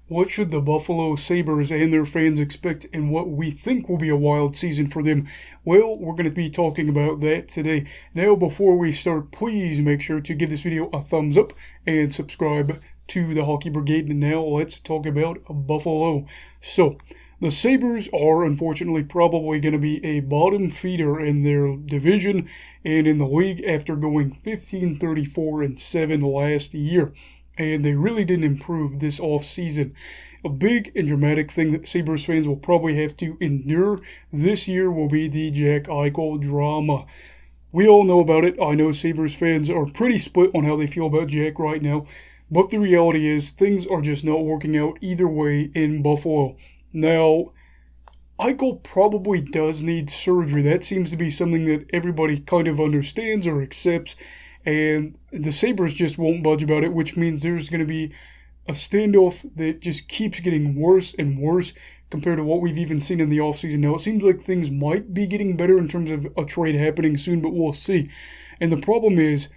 What should the Buffalo Sabres and their fans expect in what we think will be a wild season for them? Well, we're going to be talking about that today. Now, before we start, please make sure to give this video a thumbs up and subscribe to the Hockey Brigade. And now let's talk about Buffalo. So, the Sabres are unfortunately probably going to be a bottom feeder in their division and in the league after going 15-34-7 last year. And they really didn't improve this offseason. A big and dramatic thing that Sabres fans will probably have to endure this year will be the Jack Eichel drama. We all know about it. I know Sabres fans are pretty split on how they feel about Jack right now. But the reality is things are just not working out either way in Buffalo. Now, Eichel probably does need surgery. That seems to be something that everybody kind of understands or accepts. And the Sabres just won't budge about it, which means there's going to be a standoff that just keeps getting worse and worse compared to what we've even seen in the offseason. Now, it seems like things might be getting better in terms of a trade happening soon, but we'll see. And the problem is,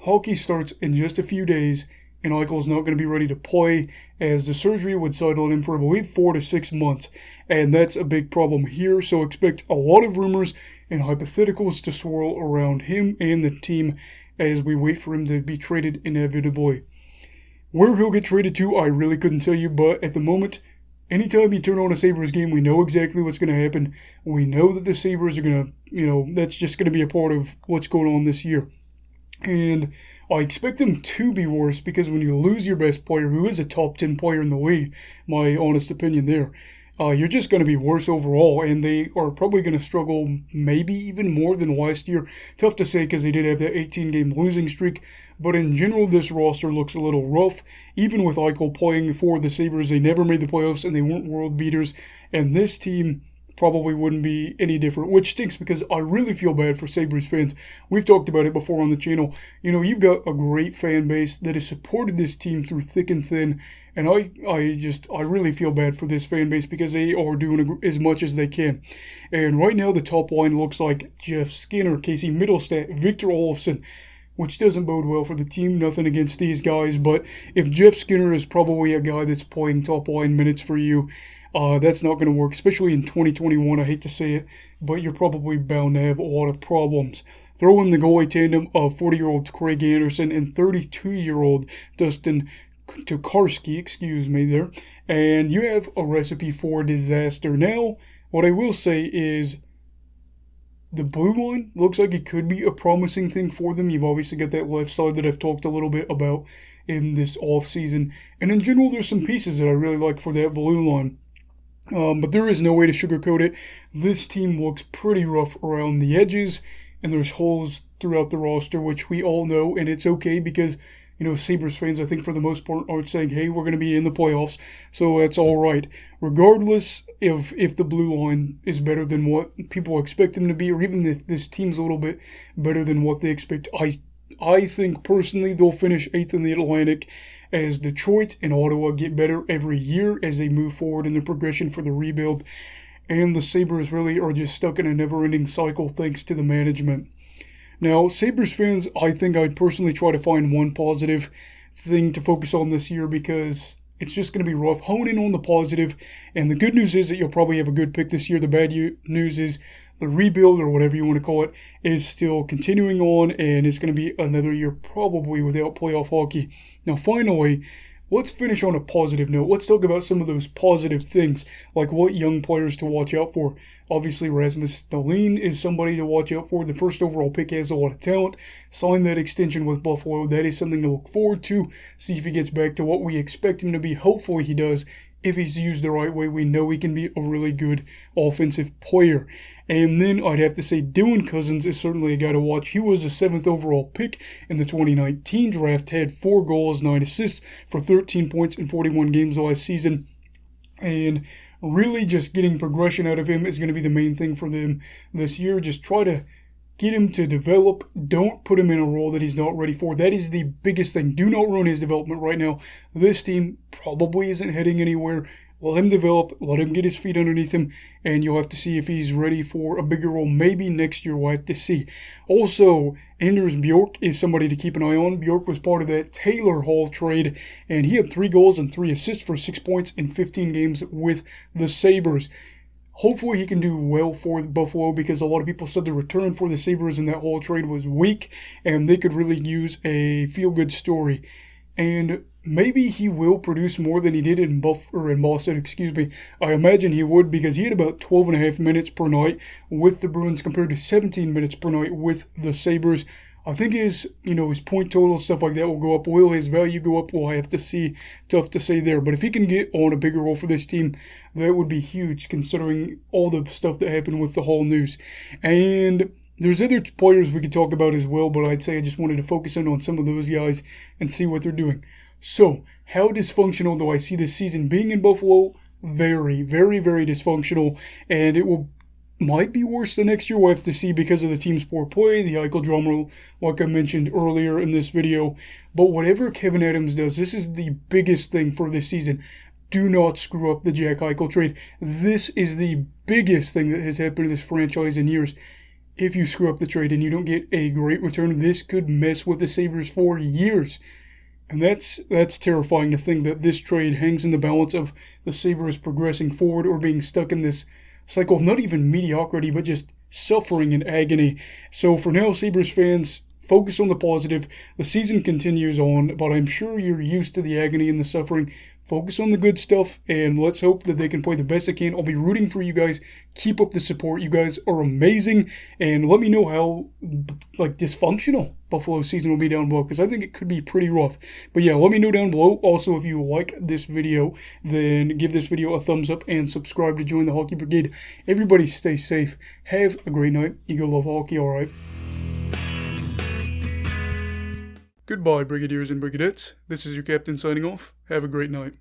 hockey starts in just a few days, and Eichel's not going to be ready to play, as the surgery would sideline him for, I believe, 4 to 6 months. And that's a big problem here, so expect a lot of rumors and hypotheticals to swirl around him and the team as we wait for him to be traded inevitably. Where he'll get traded to, I really couldn't tell you, but at the moment, anytime you turn on a Sabres game, we know exactly what's going to happen. We know that the Sabres are going to, that's just going to be a part of what's going on this year. And I expect them to be worse because when you lose your best player, who is a top 10 player in the league, my honest opinion there, you're just going to be worse overall, and they are probably going to struggle maybe even more than last year. Tough to say because they did have that 18-game losing streak, but in general, this roster looks a little rough. Even with Eichel playing for the Sabres, they never made the playoffs, and they weren't world beaters, and this team probably wouldn't be any different, which stinks because I really feel bad for Sabres fans. We've talked about it before on the channel. You know, you've got a great fan base that has supported this team through thick and thin, and I really feel bad for this fan base because they are doing as much as they can. And right now, the top line looks like Jeff Skinner, Casey Mittelstadt, Victor Olofsson, which doesn't bode well for the team. Nothing against these guys, but if Jeff Skinner is probably a guy that's playing top line minutes for you, that's not going to work, especially in 2021. I hate to say it, but you're probably bound to have a lot of problems. Throw in the goalie tandem of 40-year-old Craig Anderson and 32-year-old Dustin Tokarski, there, and you have a recipe for disaster. Now, what I will say is the blue line looks like it could be a promising thing for them. You've obviously got that left side that I've talked a little bit about in this offseason, and in general, there's some pieces that I really like for that blue line. But there is no way to sugarcoat it. This team looks pretty rough around the edges, and there's holes throughout the roster, which we all know, and it's okay because, Sabres fans, I think for the most part, aren't saying, hey, we're going to be in the playoffs, so that's all right. Regardless if the blue line is better than what people expect them to be, or even if this team's a little bit better than what they expect, I think personally they'll finish 8th in the Atlantic, as Detroit and Ottawa get better every year as they move forward in the progression for the rebuild. And the Sabres really are just stuck in a never-ending cycle thanks to the management. Now, Sabres fans, I think I'd personally try to find one positive thing to focus on this year because it's just going to be rough. Hone in on the positive, and the good news is that you'll probably have a good pick this year. The bad news is the rebuild, or whatever you want to call it, is still continuing on, and it's going to be another year probably without playoff hockey. Now, finally, let's finish on a positive note. Let's talk about some of those positive things, like what young players to watch out for. Obviously, Rasmus Dahlin is somebody to watch out for. The first overall pick has a lot of talent. Sign that extension with Buffalo. That is something to look forward to. See if he gets back to what we expect him to be. Hopefully he does. If he's used the right way, we know he can be a really good offensive player. And then I'd have to say Dylan Cousins is certainly a guy to watch. He was a 7th overall pick in the 2019 draft, had 4 goals, 9 assists for 13 points in 41 games last season. And really just getting progression out of him is going to be the main thing for them this year. Just try to get him to develop. Don't put him in a role that he's not ready for. That is the biggest thing. Do not ruin his development right now. This team probably isn't heading anywhere. Let him develop, let him get his feet underneath him, and you'll have to see if he's ready for a bigger role. Maybe next year, we'll have to see. Also, Anders Bjork is somebody to keep an eye on. Bjork was part of that Taylor Hall trade, and he had 3 goals and 3 assists for 6 points in 15 games with the Sabres. Hopefully he can do well for Buffalo, because a lot of people said the return for the Sabres in that whole trade was weak, and they could really use a feel-good story. And maybe he will produce more than he did in Boston, I imagine he would, because he had about 12.5 minutes per night with the Bruins compared to 17 minutes per night with the Sabres. I think his point total, stuff like that will go up. Will his value go up? We'll have to see. Tough to say there. But if he can get on a bigger role for this team, that would be huge, considering all the stuff that happened with the Hall news. And there's other players we could talk about as well, but I'd say I just wanted to focus in on some of those guys and see what they're doing. So, how dysfunctional do I see this season being in Buffalo? Very, very, very dysfunctional, and it might be worse the next year. We'll have to see, because of the team's poor play, the Eichel drama, like I mentioned earlier in this video. But whatever Kevin Adams does, this is the biggest thing for this season. Do not screw up the Jack Eichel trade. This is the biggest thing that has happened to this franchise in years. If you screw up the trade and you don't get a great return, this could mess with the Sabres for years. And that's terrifying, to think that this trade hangs in the balance of the Sabres progressing forward or being stuck in this cycle of not even mediocrity, but just suffering and agony. So for now, Sabres fans, focus on the positive. The season continues on, but I'm sure you're used to the agony and the suffering. Focus on the good stuff, and let's hope that they can play the best they can. I'll be rooting for you guys. Keep up the support. You guys are amazing, and let me know how dysfunctional Buffalo season will be down below, because I think it could be pretty rough. But yeah, let me know down below. Also, if you like this video, then give this video a thumbs up and subscribe to join the Hockey Brigade. Everybody stay safe. Have a great night. You go love hockey, all right? Goodbye, Brigadiers and Brigadettes. This is your captain signing off. Have a great night.